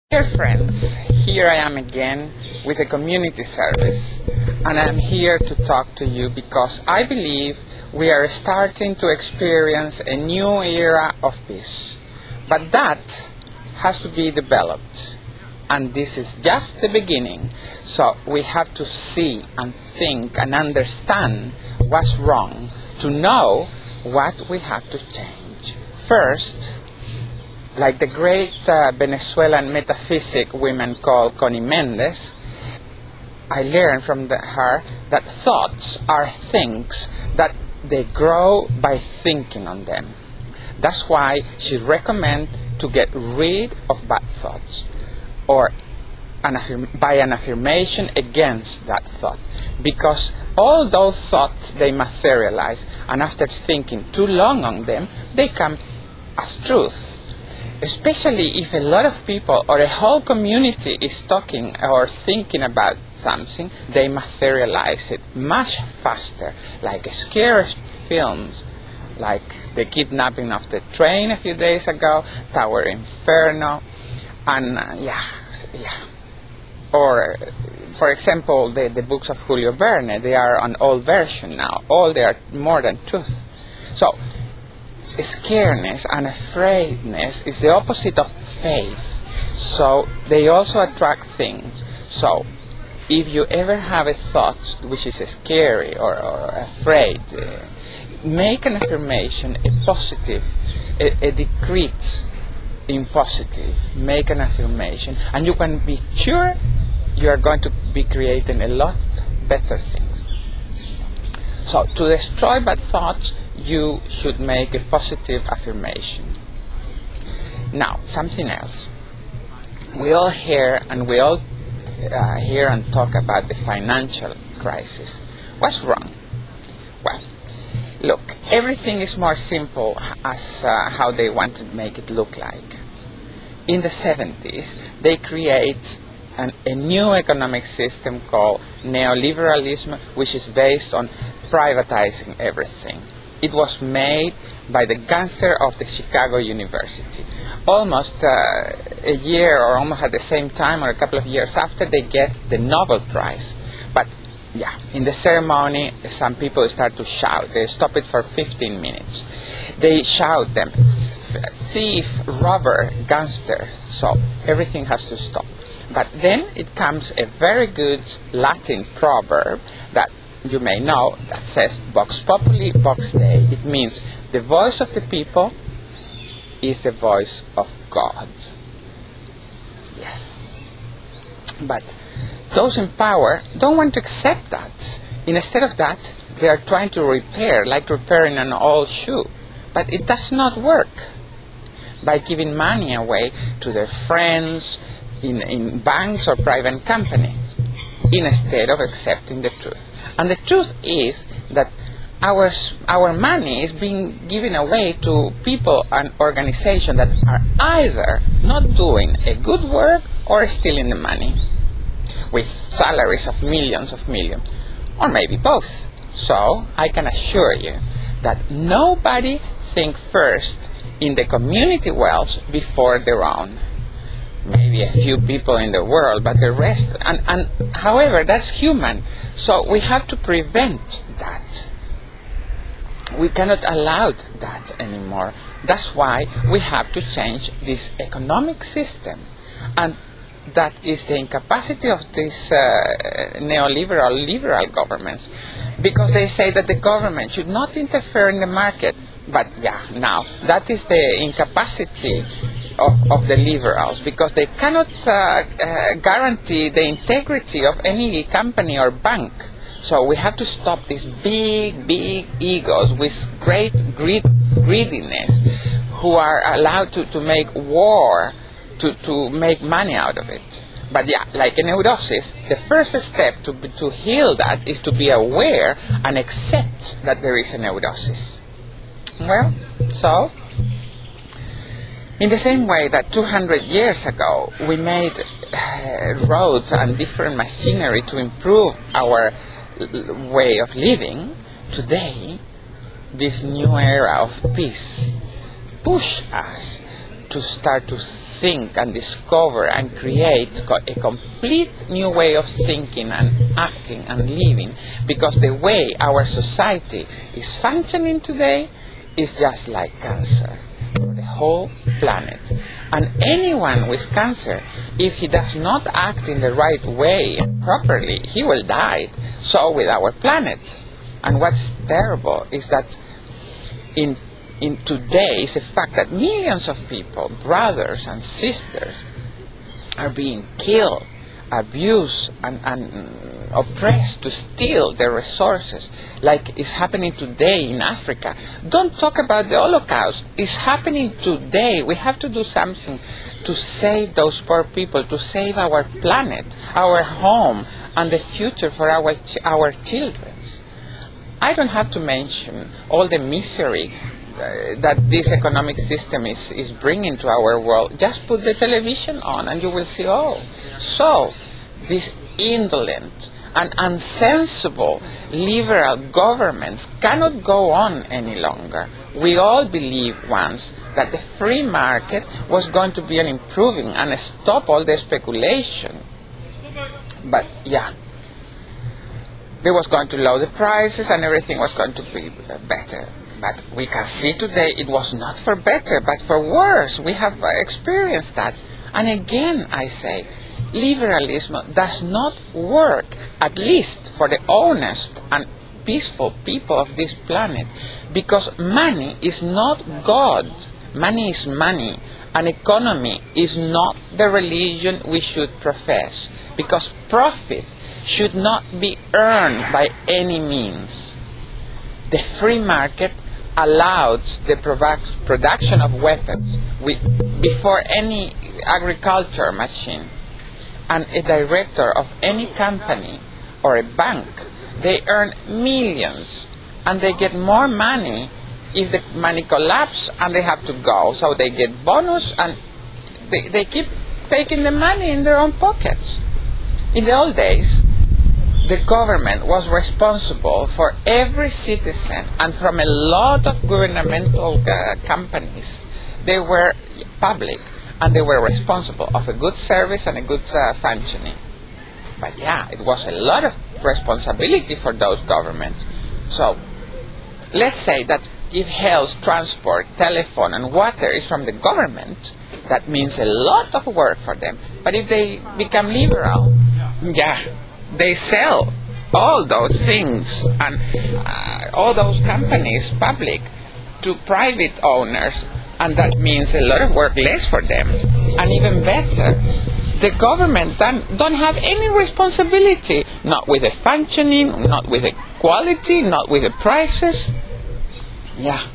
Dear friends, here I am again with a community service, and I'm here to talk to you because I believe we are starting to experience a new era of peace. But that has to be developed, and this is just the beginning. So we have to see and think and understand what's wrong to know what we have to change. First, like the great Venezuelan metaphysic woman called Connie Méndez, I learned from her that thoughts are things that they grow by thinking on them. That's why she recommends to get rid of bad thoughts, or by an affirmation against that thought, because all those thoughts, they materialize, and after thinking too long on them, they come as truth. Especially if a lot of people or a whole community is talking or thinking about something, they materialize it much faster, like scary films, like the kidnapping of the train a few days ago, Tower Inferno, and or for example the books of Julio Verne. They are an old version now, they are more than truth. So scaredness and afraidness is the opposite of faith, so they also attract things. So if you ever have a thought which is scary or afraid, make an affirmation, a positive, a decrease in positive. Make an affirmation, and you can be sure you are going to be creating a lot better things. So to destroy bad thoughts, you should make a positive affirmation. Now, something else. We all hear and talk about the financial crisis. What's wrong? Well, look, everything is more simple as how they want to make it look like. In the 70s, they create a new economic system called neoliberalism, which is based on privatizing everything. It was made by the gangster of the Chicago University. Almost a year or almost at the same time or a couple of years after, they get the Nobel Prize. But in the ceremony, some people start to shout. They stop it for 15 minutes. They shout them, thief, robber, gangster. So everything has to stop. But then it comes a very good Latin proverb that you may know, that says vox populi, vox Dei. It means the voice of the people is the voice of God. Yes. But those in power don't want to accept that. Instead of that, they are trying to repair, like repairing an old shoe. But it does not work. By giving money away to their friends in banks or private companies, instead of accepting the truth. And the truth is that our money is being given away to people and organizations that are either not doing a good work or stealing the money with salaries of millions, or maybe both. So I can assure you that nobody thinks first in the community wealth before their own. Maybe a few people in the world, but the rest, and however, that's human. So we have to prevent that. We cannot allow that anymore. That's why we have to change this economic system. And that is the incapacity of these liberal governments, because they say that the government should not interfere in the market. But now that is the incapacity of the liberals, because they cannot guarantee the integrity of any company or bank. So we have to stop these big egos with great greediness, who are allowed to make war, to make money out of it. But like a neurosis, the first step to heal that is to be aware and accept that there is a neurosis. Well, so in the same way that 200 years ago we made roads and different machinery to improve our way of living, today this new era of peace push us to start to think and discover and create a complete new way of thinking and acting and living, because the way our society is functioning today is just like cancer for the whole planet. And anyone with cancer, if he does not act in the right way and properly, he will die. So with our planet. And what's terrible is that in today is the fact that millions of people, brothers and sisters, are being killed, abused, and oppressed to steal their resources, like is happening today in Africa. Don't talk about the Holocaust. It's happening today. We have to do something to save those poor people, to save our planet, our home, and the future for our children. I don't have to mention all the misery that this economic system is bringing to our world. Just put the television on and you will see all. So, these indolent and unsensible liberal governments cannot go on any longer. We all believed once that the free market was going to be an improving and stop all the speculation. But yeah, they was going to lower the prices and everything was going to be better. But we can see today it was not for better, but for worse. We have experienced that. And again, I say, liberalism does not work, at least for the honest and peaceful people of this planet, because money is not God. Money is money. An economy is not the religion we should profess, because profit should not be earned by any means. The free market allows the production of weapons before any agriculture machine. And a director of any company or a bank, they earn millions, and they get more money if the money collapses and they have to go. So they get bonus, and they keep taking the money in their own pockets. In the old days, the government was responsible for every citizen, and from a lot of governmental companies, they were public, and they were responsible of a good service and a good functioning. But yeah, it was a lot of responsibility for those governments. So, let's say that if health, transport, telephone and water is from the government, that means a lot of work for them. But if they become liberal, yeah, they sell all those things and all those companies, public, to private owners, and that means a lot of work less for them. And even better, the government don't have any responsibility, not with the functioning, not with the quality, not with the prices. Yeah.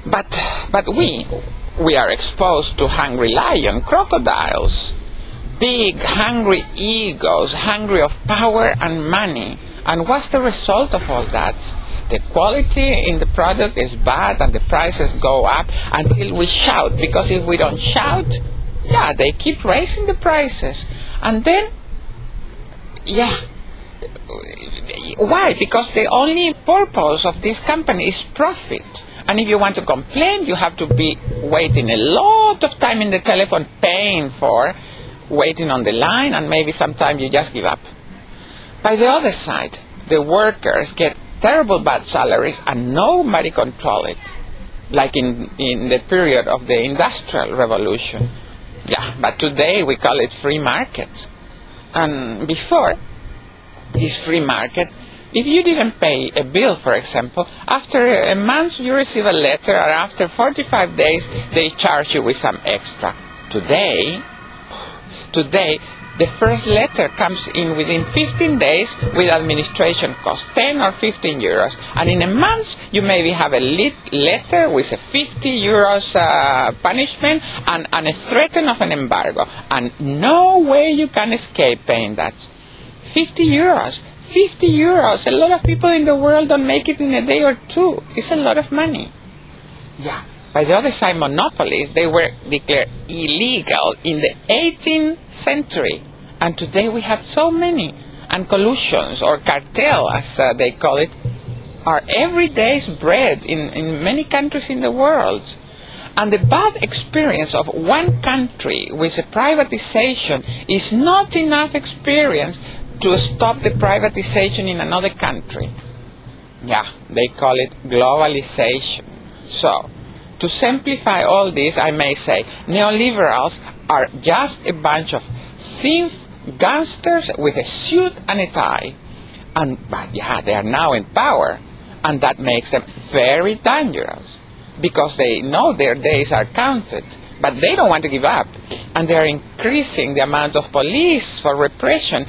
But we are exposed to hungry lion, crocodiles, big hungry egos, hungry of power and money. And what's the result of all that? The quality in the product is bad and the prices go up until we shout. Because if we don't shout, yeah, they keep raising the prices. And then, yeah, why? Because the only purpose of this company is profit. And if you want to complain, you have to be waiting a lot of time in the telephone, paying for, waiting on the line, and maybe sometimes you just give up. By the other side, the workers get terrible bad salaries and nobody control it, like in the period of the Industrial Revolution. Yeah, but today we call it free market. And before this free market, if you didn't pay a bill, for example, after a month you receive a letter, or after 45 days they charge you with some extra. Today, the first letter comes in within 15 days with administration cost, 10 or 15 euros. And in a month, you maybe have a letter with a 50 euros punishment and a threat of an embargo. And no way you can escape paying that. 50 euros. 50 euros. A lot of people in the world don't make it in a day or two. It's a lot of money. Yeah. By the other side, monopolies, they were declared illegal in the 18th century. And today we have so many. And collusions, or cartel as they call it, are everyday's bread in many countries in the world. And the bad experience of one country with a privatization is not enough experience to stop the privatization in another country. Yeah, they call it globalization. So, to simplify all this, I may say neoliberals are just a bunch of thief gangsters with a suit and a tie. But yeah, they are now in power, and that makes them very dangerous, because they know their days are counted, but they don't want to give up, and they are increasing the amount of police for repression